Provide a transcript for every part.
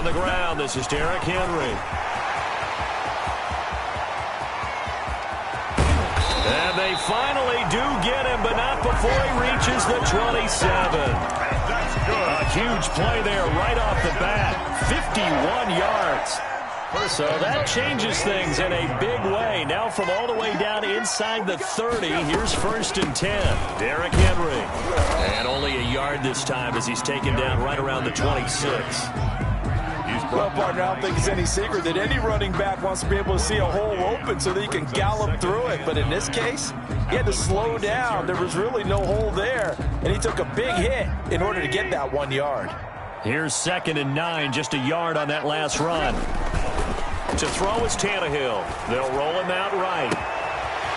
On the ground, this is Derrick Henry. And they finally do get him, but not before he reaches the 27. A huge play there right off the bat. 51 yards. So that changes things in a big way. Now from all the way down inside the 30, here's 1st and 10. Derrick Henry. And only a yard this time as he's taken down right around the 26. Well, partner, I don't think it's any secret that any running back wants to be able to see a hole open so that he can gallop through it. But in this case, he had to slow down. There was really no hole there, and he took a big hit in order to get that 1 yard. Here's 2nd and 9, just a yard on that last run. To throw is Tannehill. They'll roll him out right.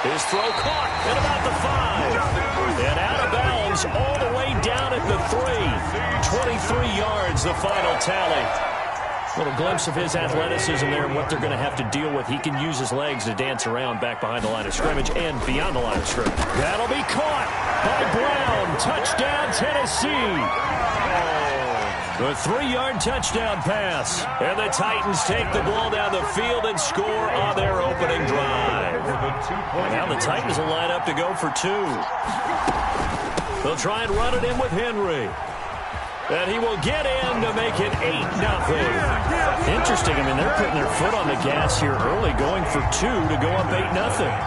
His throw caught at about the 5. And out of bounds all the way down at the 3. 23 yards, the final tally. Little glimpse of his athleticism there and what they're going to have to deal with. He can use his legs to dance around back behind the line of scrimmage and beyond the line of scrimmage. That'll be caught by Brown. Touchdown, Tennessee. The 3-yard touchdown pass. And the Titans take the ball down the field and score on their opening drive. And now the Titans will line up to go for 2. They'll try and run it in with Henry. And he will get in to make it 8-0. Interesting. I mean, they're putting their foot on the gas here early, going for 2 to go up 8-0.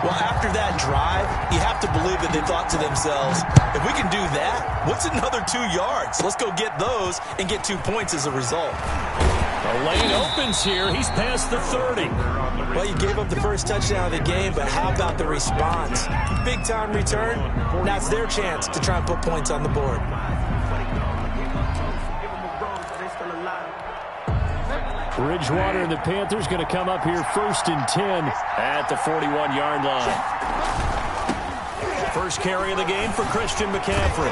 Well, after that drive, you have to believe that they thought to themselves, if we can do that, what's another 2 yards? Let's go get those and get 2 points as a result. The lane opens here. He's past the 30. Well, you gave up the first touchdown of the game, but how about the response? Big-time return. Now it's their chance to try and put points on the board. Bridgewater and the Panthers going to come up here 1st and 10 at the 41-yard line. First carry of the game for Christian McCaffrey.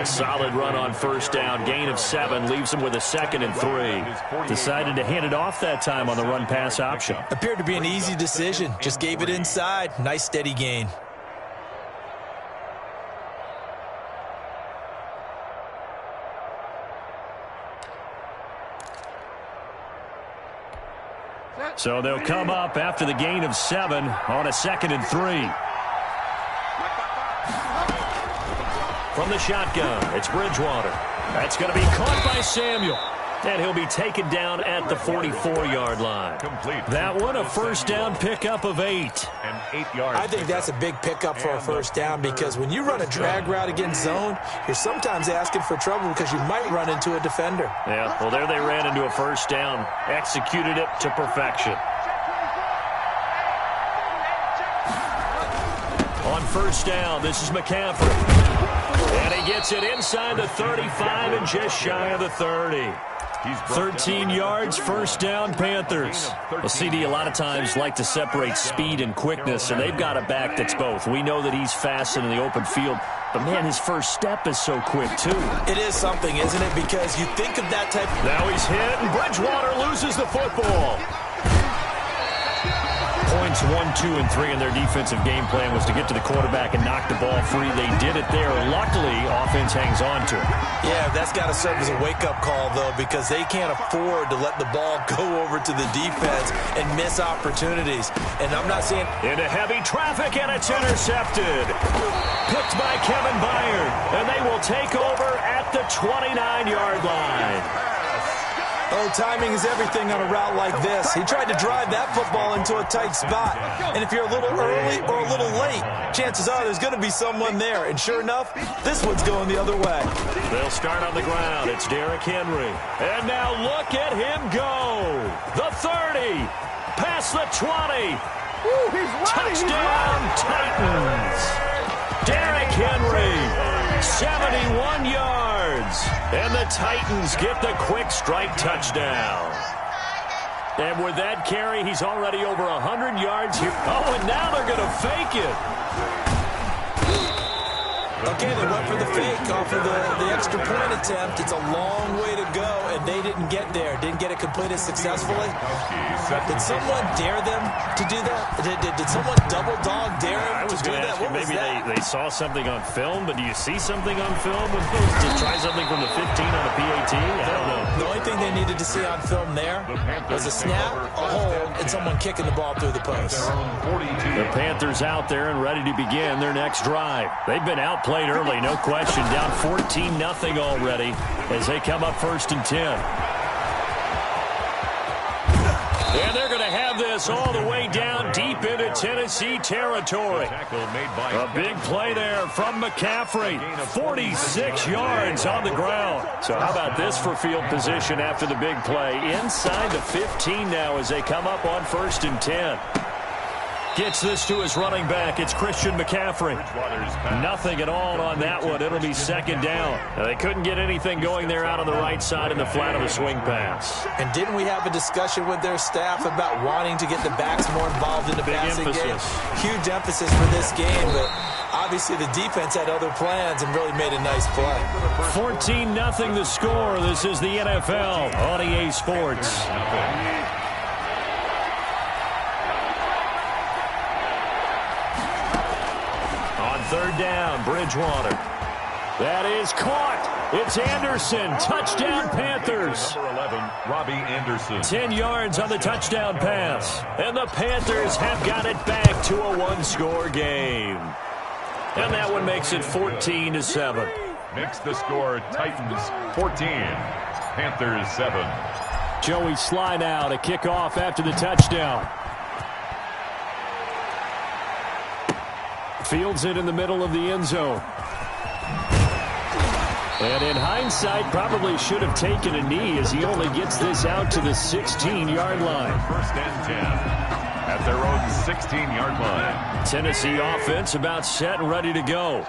A solid run on 1st down. Gain of 7 leaves him with a 2nd and 3. Decided to hand it off that time on the run-pass option. Appeared to be an easy decision. Just gave it inside. Nice steady gain. So they'll come up after the gain of 7 on a 2nd and 3. From the shotgun, it's Bridgewater. That's going to be caught by Samuel. And he'll be taken down at the 44-yard line. That one, a 1st down pickup of 8. And 8 yards. I think that's a big pickup for a 1st down because when you run a drag route against zone, you're sometimes asking for trouble because you might run into a defender. Yeah, well, there they ran into a 1st down. Executed it to perfection. On 1st down, this is McCaffrey. And he gets it inside the 35 and just shy of the 30. 13 yards, 1st down, Panthers. Well, CD a lot of times like to separate speed and quickness, and they've got a back that's both. We know that he's fast in the open field, but, man, his first step is so quick, too. It is something, isn't it? Because you think of that type. Now he's hit, and Bridgewater loses the football. Points 1, 2, and 3 in their defensive game plan was to get to the quarterback and knock the ball free. They did it there. Luckily, offense hangs on to it. Yeah, that's got to serve as a wake-up call, though, because they can't afford to let the ball go over to the defense and miss opportunities. And I'm not saying... Into heavy traffic, and it's intercepted. Picked by Kevin Byard, and they will take over at the 29-yard line. Oh, timing is everything on a route like this. He tried to drive that football into a tight spot. And if you're a little early or a little late, chances are there's going to be someone there. And sure enough, this one's going the other way. They'll start on the ground. It's Derrick Henry. And now look at him go. The 30. Past the 20. Ooh, Touchdown, Titans. Derrick Henry. 71 yards. And the Titans get the quick strike touchdown. And with that carry, he's already over 100 yards here. Oh, and now they're going to fake it. Okay, they went for the fake off of the extra point attempt. It's a long way to go, and they didn't get there. Didn't get it completed successfully. Did someone dare them to do that? Did someone double dog dare them to do that? What was maybe that? they saw something on film, but do you see something on film to try something from the 15 on a PAT? I don't know. The only thing they needed to see on film there was a snap, a hold, and someone kicking the ball through the post. The Panthers out there and ready to begin their next drive. They've been outplayed early, no question. Down 14-0 already as they come up 1st and 10. And they're going to have this all the way down deep into Tennessee territory. A big play there from McCaffrey. 46 yards on the ground. So how about this for field position after the big play? Inside the 15 now as they come up on 1st and 10. Gets this to his running back. It's Christian McCaffrey. Nothing at all on that one. It'll be 2nd down. Now, they couldn't get anything going there out on the right side in the flat of a swing pass. And didn't we have a discussion with their staff about wanting to get the backs more involved in the passing game? Huge emphasis for this game, but obviously the defense had other plans and really made a nice play. 14-0 the score. This is the NFL on EA Sports. On 3rd down, Bridgewater. That is caught. It's Anderson. Touchdown, Panthers. Number 11, Robbie Anderson. 10 yards on the touchdown pass. And the Panthers have got it back to a one-score game. And that one makes it 14-7. Makes the score Titans 14, Panthers 7. Joey Sly now to kick off after the touchdown. Fields it in the middle of the end zone. And in hindsight, probably should have taken a knee as he only gets this out to the 16-yard line. 1st and 10 at their own 16-yard line. Tennessee offense about set and ready to go.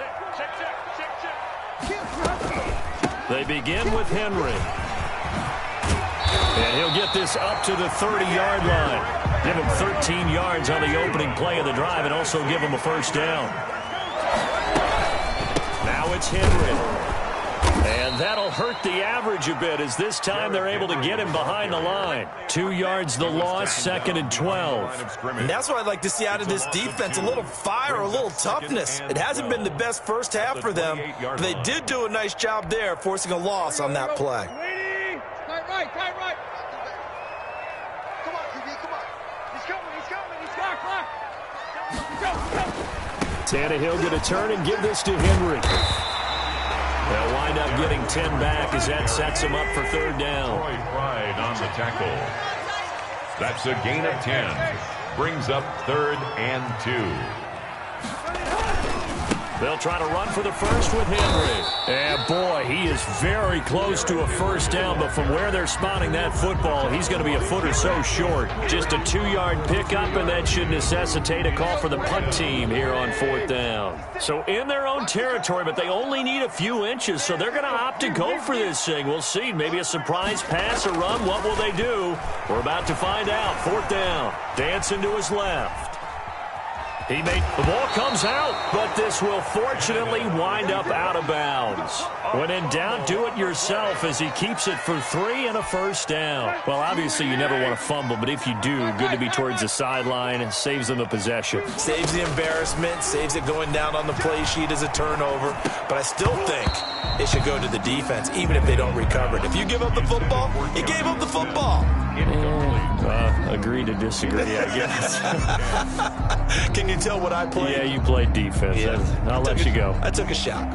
They begin with Henry. And he'll get this up to the 30-yard line. Give him 13 yards on the opening play of the drive and also give him a 1st down. Now it's Henry. And that'll hurt the average a bit as this time they're able to get him behind the line. 2 yards the loss, 2nd and 12. And that's what I'd like to see out of this defense, a little fire, a little toughness. It hasn't been the best first half for them, but they did do a nice job there, forcing a loss on that play. Tight right. Come on, QB, come on. He's coming. He's back. Tannehill going to turn and give this to Henry. They'll wind up getting 10 back as that sets him up for 3rd down. Troy Pride on the tackle. That's a gain of 10. Brings up 3rd and 2. They'll try to run for the first with Henry. And boy, he is very close to a 1st down, but from where they're spotting that football, he's going to be a foot or so short. Just a 2-yard pickup, and that should necessitate a call for the punt team here on 4th down. So in their own territory, but they only need a few inches, so they're going to opt to go for this thing. We'll see. Maybe a surprise pass or run. What will they do? We're about to find out. 4th down. Dancing to his left. The ball comes out, but this will fortunately wind up out of bounds. When in doubt, do it yourself as he keeps it for 3 and a 1st down. Well, obviously you never want to fumble, but if you do, good to be towards the sideline and saves them the possession. Saves the embarrassment, saves it going down on the play sheet as a turnover. But I still think it should go to the defense, even if they don't recover it. If you give up the football, you gave up the football. Agree to disagree, I guess. Can you tell what I played? Yeah, you played defense. Yeah. I'll let you go. I took a shot.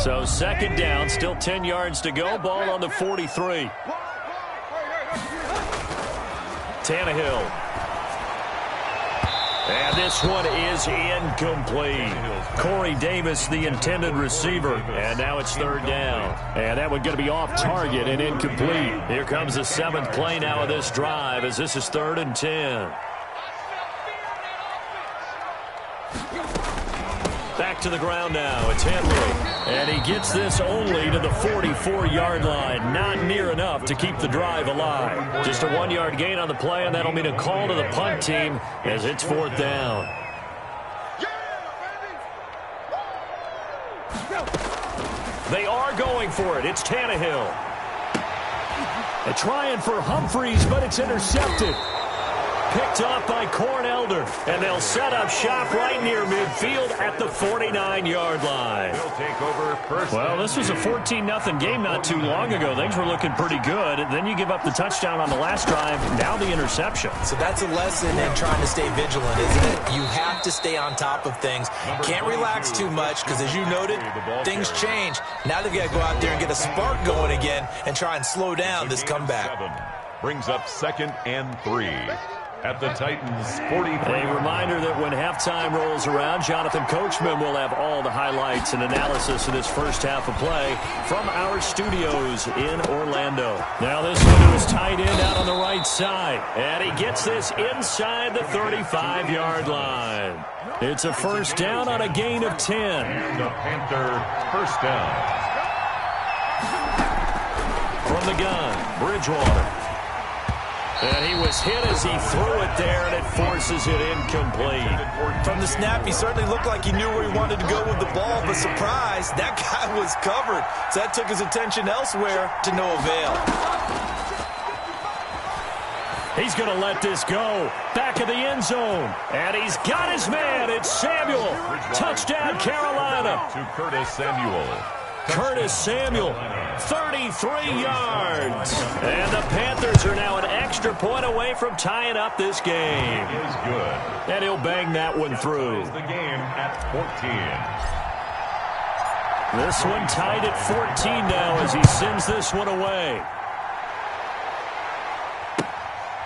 So 2nd down, still 10 yards to go. Ball on the 43. Tannehill. And this one is incomplete. Corey Davis, the intended receiver. And now it's 3rd down. And that one going to be off target and incomplete. Here comes the 7th play now of this drive as this is 3rd and 10. Back to the ground now. It's Henry. And he gets this only to the 44-yard line. Not near enough to keep the drive alive. Just a 1-yard gain on the play, and that'll mean a call to the punt team as it's 4th down. They are going for it. It's Tannehill. They're trying for Humphries, but it's intercepted. Picked off by Cornelder, and they'll set up shop right near midfield at the 49-yard line. He'll take over first. Well, this was a 14-0 game not too long ago. Things were looking pretty good. Then you give up the touchdown on the last drive, now the interception. So that's a lesson in trying to stay vigilant, isn't it? You have to stay on top of things. Can't relax too much because, as you noted, things change. Now they've got to go out there and get a spark going again and try and slow down this comeback. Brings up 2nd and 3. At the Titans' 43. A reminder that when halftime rolls around, Jonathan Coachman will have all the highlights and analysis of this first half of play from our studios in Orlando. Now this one is tight end out on the right side, and he gets this inside the 35-yard line. It's a first down on a gain of 10. The Panther first down. From the gun, Bridgewater. And he was hit as he threw it there, and it forces it incomplete. From the snap, he certainly looked like he knew where he wanted to go with the ball, but surprise, that guy was covered. So that took his attention elsewhere to no avail. He's going to let this go. Back of the end zone. And he's got his man. It's Samuel. Touchdown, Carolina. To Curtis Samuel. Curtis Samuel, 33 yards. And the Panthers are now an extra point away from tying up this game. Is good. And he'll bang that one through. The game at 14. This one tied at 14 now as he sends this one away.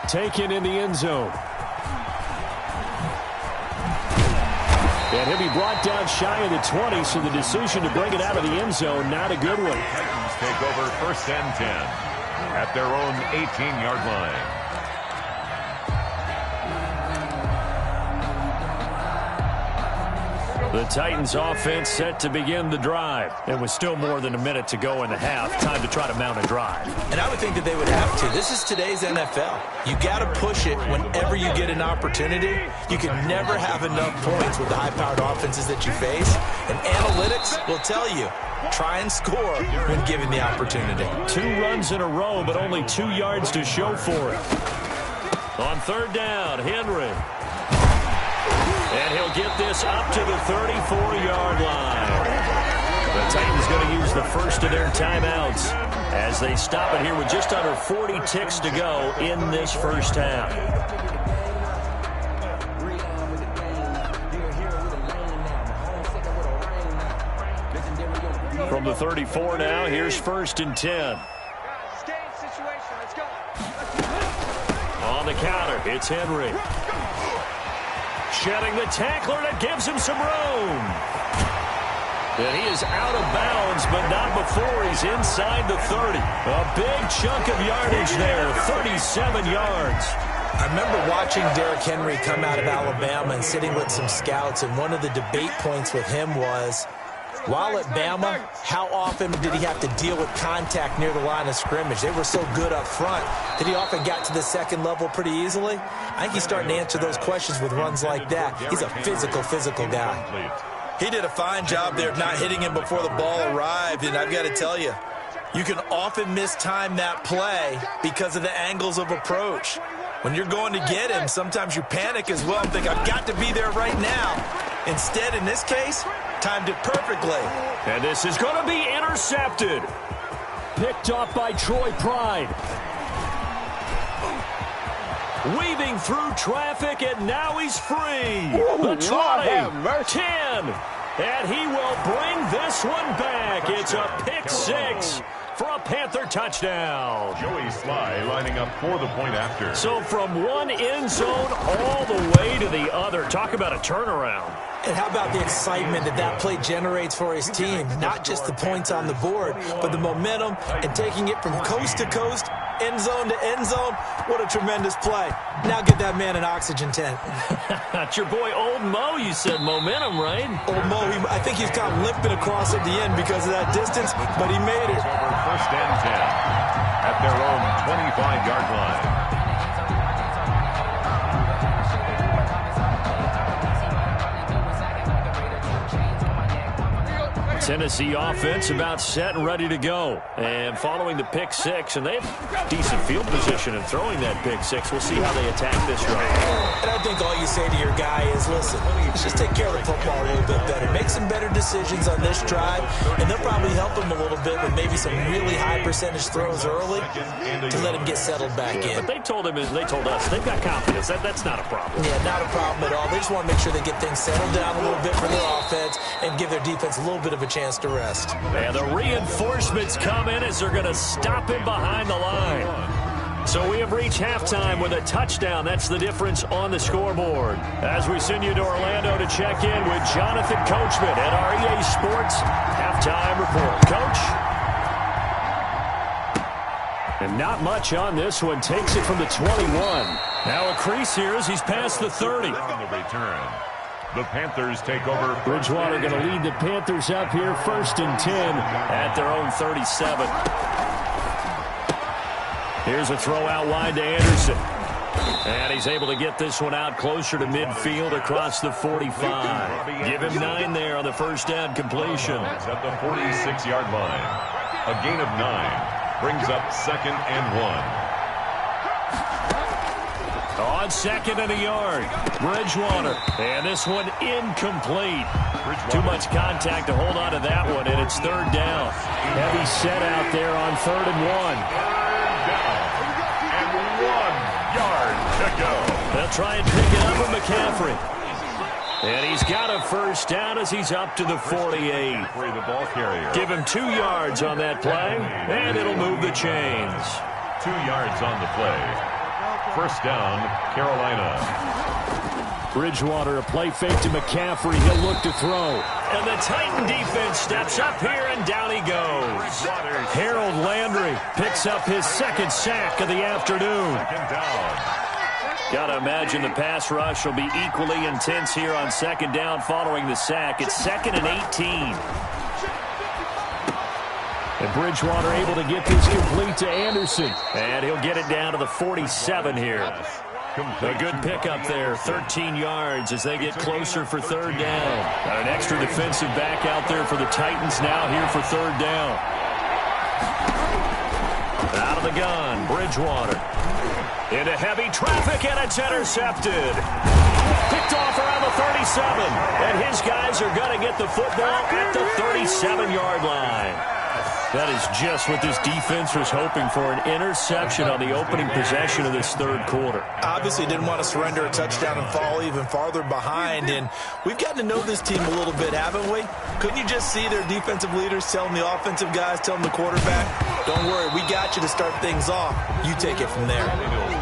Taken in the end zone. And he'll be brought down shy of the 20, so the decision to bring it out of the end zone, not a good one. Titans take over 1st and 10 at their own 18-yard line. The Titans offense set to begin the drive. It was still more than a minute to go in the half. Time to try to mount a drive. And I would think that they would have to. This is today's NFL. You got to push it whenever you get an opportunity. You can never have enough points with the high-powered offenses that you face. And analytics will tell you, try and score when given the opportunity. 2 runs in a row, but only 2 yards to show for it. On 3rd down, Henry. And he'll get this up to the 34-yard line. The Titans going to use the first of their timeouts as they stop it here with just under 40 ticks to go in this first half. From the 34 now, here's 1st and 10. On the counter, it's Henry. Shedding the tackler that gives him some room. And he is out of bounds, but not before he's inside the 30. A big chunk of yardage there, 37 yards. I remember watching Derrick Henry come out of Alabama and sitting with some scouts, and one of the debate points with him was, while at Bama, how often did he have to deal with contact near the line of scrimmage? They were so good up front that he often got to the second level pretty easily. I think he's starting to answer those questions with runs like that. He's a physical guy. He did a fine job there of not hitting him before the ball arrived, and I've got to tell you, you can often mistime that play because of the angles of approach. When you're going to get him, sometimes you panic as well and think, I've got to be there right now. Instead, in this case, timed it perfectly. And this is going to be intercepted. Picked off by Troy Pride. Weaving through traffic, and now he's free. The 20, 10, and he will bring this one back. It's a pick 6 for a Panther touchdown. Joey Sly lining up for the point after. So from one end zone all the way to the other. Talk about a turnaround. And how about the excitement that play generates for his team? Not just the points on the board, but the momentum and taking it from coast to coast, end zone to end zone. What a tremendous play. Now get that man an oxygen tent. That's your boy Old Mo. You said momentum, right? Old Mo, I think he's kind of limping across at the end because of that distance, but he made it. Over 1st and 10 at their own 25-yard line. Tennessee offense about set and ready to go. And following the pick six, and they have decent field position in throwing that pick six. We'll see how they attack this drive. And I think all you say to your guy is, listen, let's just take care of the football a little bit better. Make some better decisions on this drive, and they'll probably help him a little bit with maybe some really high percentage throws early to let him get settled back in. But they told us they've got confidence. That's not a problem. Yeah, not a problem at all. They just want to make sure they get things settled down a little bit for their offense and give their defense a little bit of a chance to rest. And the reinforcements come in as they're going to stop him behind the line. So we have reached halftime with a touchdown. That's the difference on the scoreboard. As we send you to Orlando to check in with Jonathan Coachman at our EA Sports Halftime Report. Coach? And not much on this one. Takes it from the 21. Now a crease here as he's past the 30. On the return, the Panthers take over. Bridgewater going to lead the Panthers up here 1st and 10 at their own 37. Here's a throw out wide to Anderson. And he's able to get this one out closer to midfield across the 45. Give him 9 there on the first down completion. It's at the 46-yard line. A gain of 9 brings up 2nd and 1. On 2nd and a yard, Bridgewater. And this one incomplete. Too much contact to hold on to that one, and it's 3rd down. Heavy set out there on 3rd and 1. And 1 yard to go. They'll try and pick it up with McCaffrey. And he's got a first down as he's up to the 48. The ball carrier. Give him 2 yards on that play, and it'll move the chains. 2 yards on the play. First down, Carolina. Bridgewater, a play fake to McCaffrey. He'll look to throw. And the Titan defense steps up here, and down he goes. Harold Landry picks up his 2nd sack of the afternoon. 2nd down. Got to imagine the pass rush will be equally intense here on 2nd down following the sack. It's 2nd and 18. And Bridgewater able to get this complete to Anderson. And he'll get it down to the 47 here. A good pickup there, 13 yards as they get closer for 3rd down. Got an extra defensive back out there for the Titans now here for 3rd down. Out of the gun, Bridgewater. Into heavy traffic, and it's intercepted. Picked off around the 37. And his guys are going to get the football at the 37-yard line. That is just what this defense was hoping for, an interception on the opening possession of this 3rd quarter. Obviously didn't want to surrender a touchdown and fall even farther behind, and we've gotten to know this team a little bit, haven't we? Couldn't you just see their defensive leaders telling the offensive guys, telling the quarterback, don't worry, we got you to start things off. You take it from there.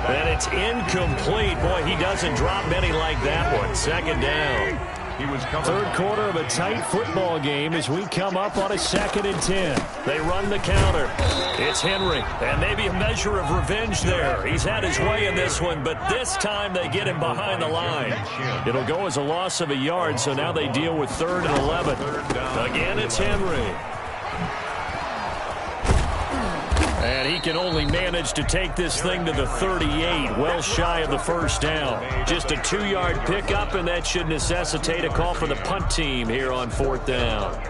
And it's incomplete. Boy, he doesn't drop many like that one. 2nd down. He was 3rd quarter of a tight football game as we come up on a 2nd and 10. They run the counter. It's Henry, and maybe a measure of revenge there. He's had his way in this one, but this time they get him behind the line. It'll go as a loss of a yard, so now they deal with 3rd and 11. Again, it's Henry. And he can only manage to take this thing to the 38, well shy of the first down. Just a 2-yard pickup, and that should necessitate a call for the punt team here on 4th down.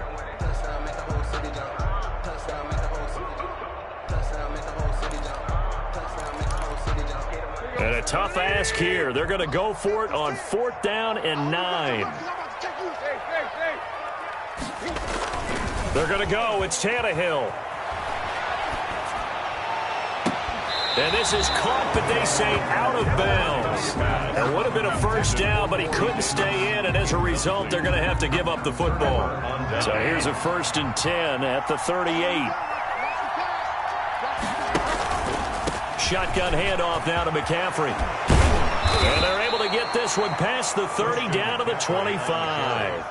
And a tough ask here. They're going to go for it on 4th down and 9. They're going to go. It's Tannehill. And this is caught, but they say out of bounds. It would have been a first down, but he couldn't stay in, and as a result, they're going to have to give up the football. So here's a 1st and 10 at the 38. Shotgun handoff now to McCaffrey. And they're able to get this one past the 30 down to the 25.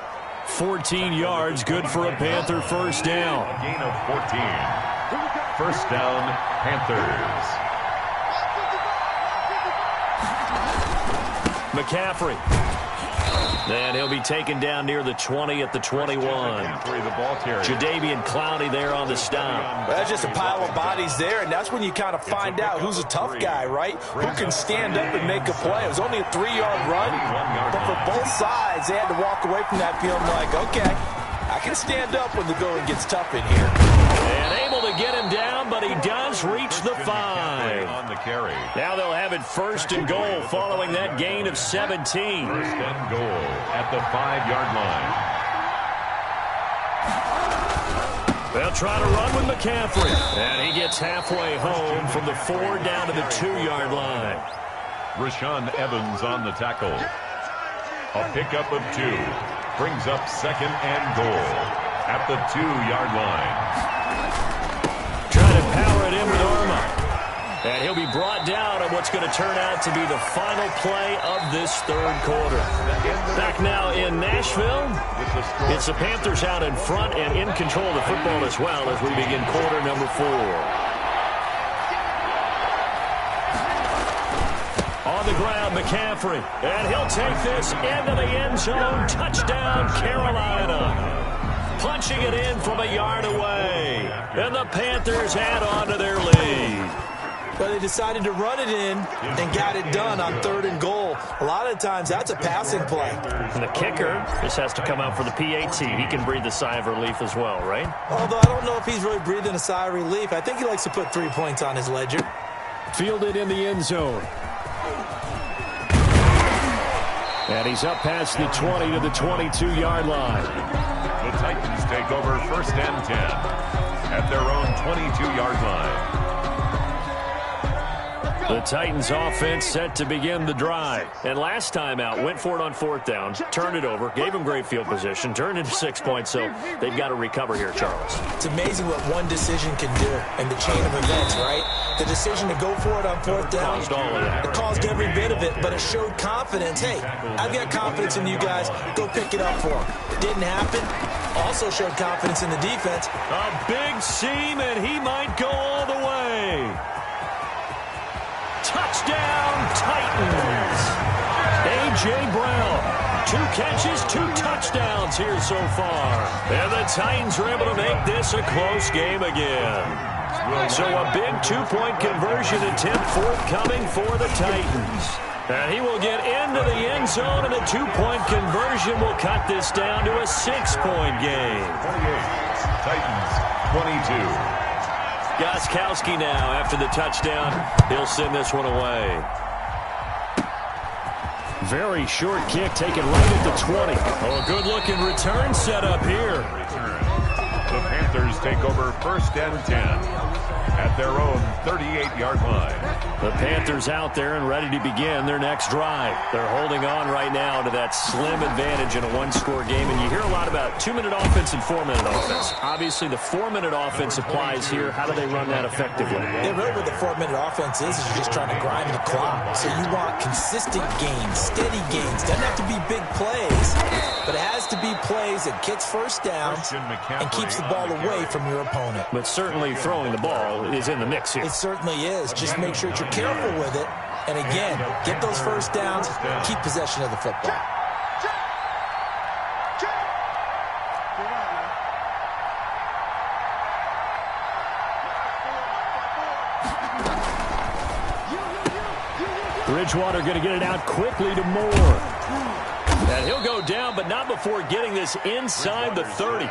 14 yards, good for a Panther first down. A gain of 14. First down, Panthers. McCaffrey. And he'll be taken down near the 20 at the 21. Jadeveon Clowney there on the stop. That's just a pile of bodies there, and that's when you kind of find out who's a tough guy, right? Who can stand up and make a play. It was only a 3-yard run, but for both sides, they had to walk away from that feeling like, okay, I can stand up when the going gets tough in here. And able to get him down, but he does reach the 5. On the carry. Now they'll have it 1st and goal following that gain of 17. 1st and goal at the 5-yard line. They'll try to run with McCaffrey. And he gets halfway home from the 4 down to the 2-yard line. Rashaan Evans on the tackle. A pickup of 2. Brings up 2nd and goal at the 2-yard line. Trying to power it in with Arma. And he'll be brought down on what's going to turn out to be the final play of this 3rd quarter. Back now in Nashville, it's the Panthers out in front and in control of the football as well as we begin quarter number 4. On the ground, McCaffrey. And he'll take this into the end zone. Touchdown, Carolina. Punching it in from a yard away. And the Panthers add on to their lead. But they decided to run it in and got it done on 3rd and goal. A lot of times, that's a passing play. And the kicker just has to come out for the PAT. He can breathe a sigh of relief as well, right? Although I don't know if he's really breathing a sigh of relief. I think he likes to put 3 points on his ledger. Fielded in the end zone. And he's up past the 20 to the 22-yard line. The Titans take over 1st and 10 at their own 22-yard line. The Titans offense set to begin the drive. And last time out, went for it on 4th down, turned it over, gave them great field position, turned into 6 points, so they've got to recover here, Charles. It's amazing what one decision can do in the chain of events, right? The decision to go for it on 4th down, Caused all of that. it caused every bit of it, but it showed confidence. Hey, I've got confidence in you guys. Go pick it up for them. Didn't happen. Also showed confidence in the defense. A big seam, and he might go all the way. Touchdown, Titans. A.J. Brown. 2 catches, 2 touchdowns here so far. And the Titans are able to make this a close game again. So a big 2-point conversion attempt forthcoming for the Titans. And he will get into the end zone, and a 2-point conversion will cut this down to a 6-point game. 28, Titans 22. Gostkowski now after the touchdown. He'll send this one away. Very short kick taken right at the 20. Oh, a good-looking return set up here. The Panthers take over 1st and 10 at their own 38-yard line. The Panthers out there and ready to begin their next drive. They're holding on right now to that slim advantage in a 1-score game, and you hear a lot about 2-minute offense and 4-minute offense. Obviously, the 4-minute offense applies here. How do they run that effectively? Yeah, really what the 4-minute offense is you're just trying to grind the clock. So you want consistent gains, steady gains. Doesn't have to be big plays, but it has to be plays that gets 1st downs and keeps the ball away from your opponent. But certainly throwing the ball is in the mix here. It certainly is. Just make sure that you're careful with it. And again, get those 1st downs, keep possession of the football. Bridgewater going to get it out quickly to Moore. And he'll go down, but not before getting this inside the 30.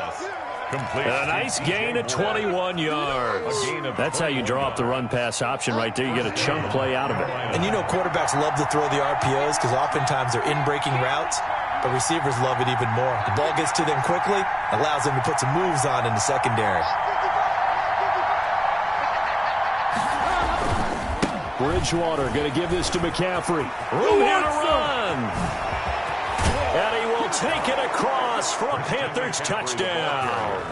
Complete. A nice gain of 21 yards. That's how you draw up the run-pass option right there. You get a chunk play out of it. And you know quarterbacks love to throw the RPOs because oftentimes they're in-breaking routes, but receivers love it even more. The ball gets to them quickly, allows them to put some moves on in the secondary. Bridgewater going to give this to McCaffrey. Room here to run. And he will take it across for a Panthers touchdown.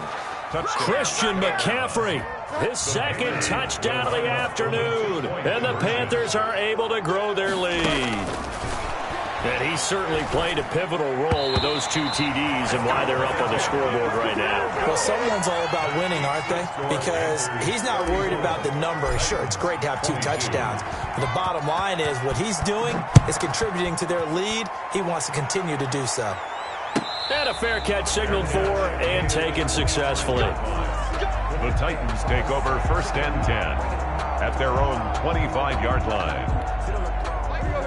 Christian McCaffrey, his 2nd touchdown of the afternoon. And the Panthers are able to grow their lead. And he certainly played a pivotal role with those 2 TDs and why they're up on the scoreboard right now. Well, someone's all about winning, aren't they? Because he's not worried about the number. Sure, it's great to have 2 touchdowns. But the bottom line is what he's doing is contributing to their lead. He wants to continue to do so. And a fair catch signaled for and taken successfully. The Titans take over 1st and 10 at their own 25-yard line.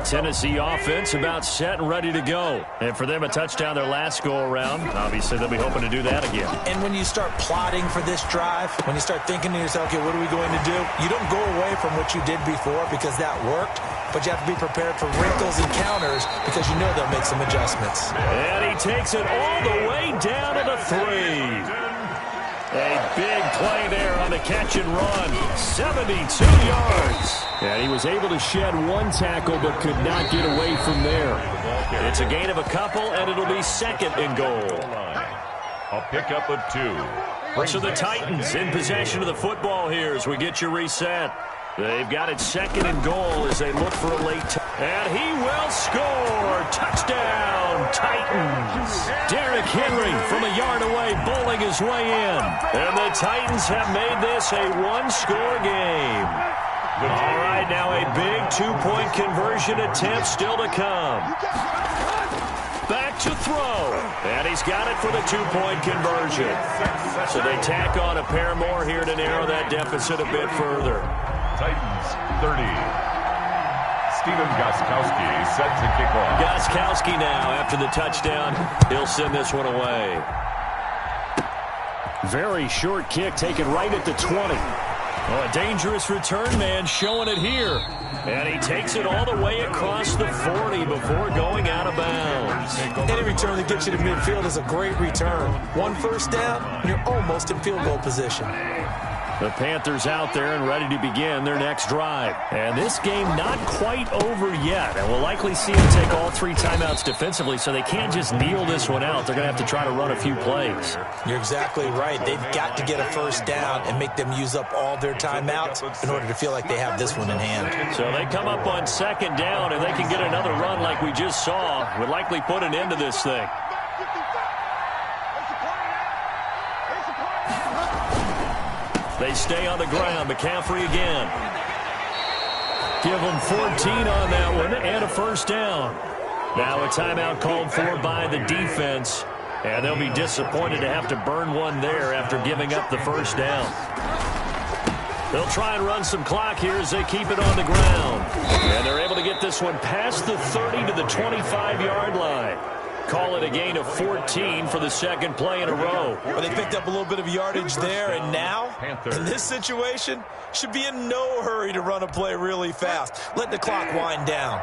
Tennessee offense about set and ready to go. And for them, a touchdown their last go-around. Obviously, they'll be hoping to do that again. And when you start plotting for this drive, when you start thinking to yourself, okay, what are we going to do? You don't go away from what you did before because that worked, but you have to be prepared for wrinkles and counters because you know they'll make some adjustments. And he takes it all the way down to the 3. A big play there on the catch and run. 72 yards. And he was able to shed one tackle but could not get away from there. It's a gain of a couple, and it'll be second and goal. A pickup of 2. So the Titans in possession of the football here as we get you reset. They've got it second and goal as they look for a late and he will score. Touchdown, Titans. Derrick Henry from a yard away bowling his way in. And the Titans have made this a one-score game. All right, now a big two-point conversion attempt still to come. Back to throw. And he's got it for the two-point conversion. So they tack on a pair more here to narrow that deficit a bit further. Titans 30. Steven Gostkowski set to kick off. Gostkowski now after the touchdown. He'll send this one away. Very short kick taken right at the 20. Oh, a dangerous return man showing it here. And he takes it all the way across the 40 before going out of bounds. Any return that gets you to midfield is a great return. One first down, and you're almost in field goal position. The Panthers out there and ready to begin their next drive. And this game not quite over yet. And we'll likely see them take all 3 timeouts defensively, so they can't just kneel this one out. They're going to have to try to run a few plays. You're exactly right. They've got to get a first down and make them use up all their timeouts in order to feel like they have this one in hand. So they come up on second down, and they can get another run like we just saw. Would likely put an end to this thing. They stay on the ground. McCaffrey again. Give them 14 on that one and a first down. Now a timeout called for by the defense. And they'll be disappointed to have to burn one there after giving up the first down. They'll try and run some clock here as they keep it on the ground. And they're able to get this one past the 30 to the 25-yard line. Call it a gain of 14 for the second play in a row. Well, they picked up a little bit of yardage there, and now, in this situation, should be in no hurry to run a play really fast. Let the clock wind down.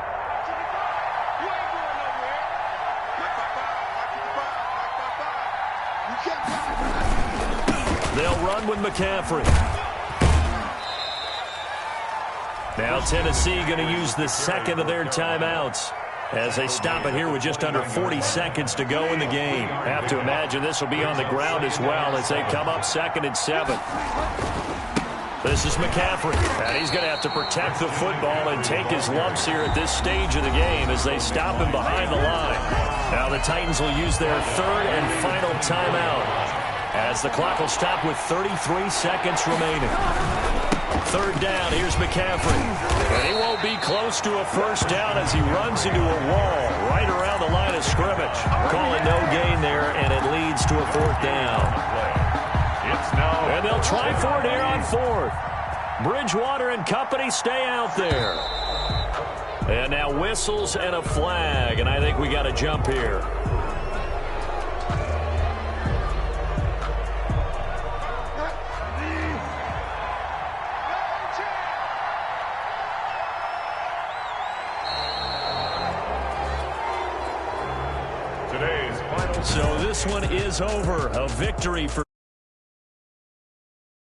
They'll run with McCaffrey. Now Tennessee going to use the second of their timeouts as they stop it here with just under 40 seconds to go in the game. Have to imagine this will be on the ground as well as they come up 2nd and 7. This is McCaffrey, and he's going to have to protect the football and take his lumps here at this stage of the game as they stop him behind the line. Now the Titans will use their 3rd and final timeout as the clock will stop with 33 seconds remaining. 3rd down, here's McCaffrey. And he won't be close to a first down as he runs into a wall right around the line of scrimmage. Calling no gain there, and it leads to a 4th down. And they'll try for it here on 4th. Bridgewater and company stay out there. And now whistles and a flag, and I think we got to jump here. So this one is over. A victory for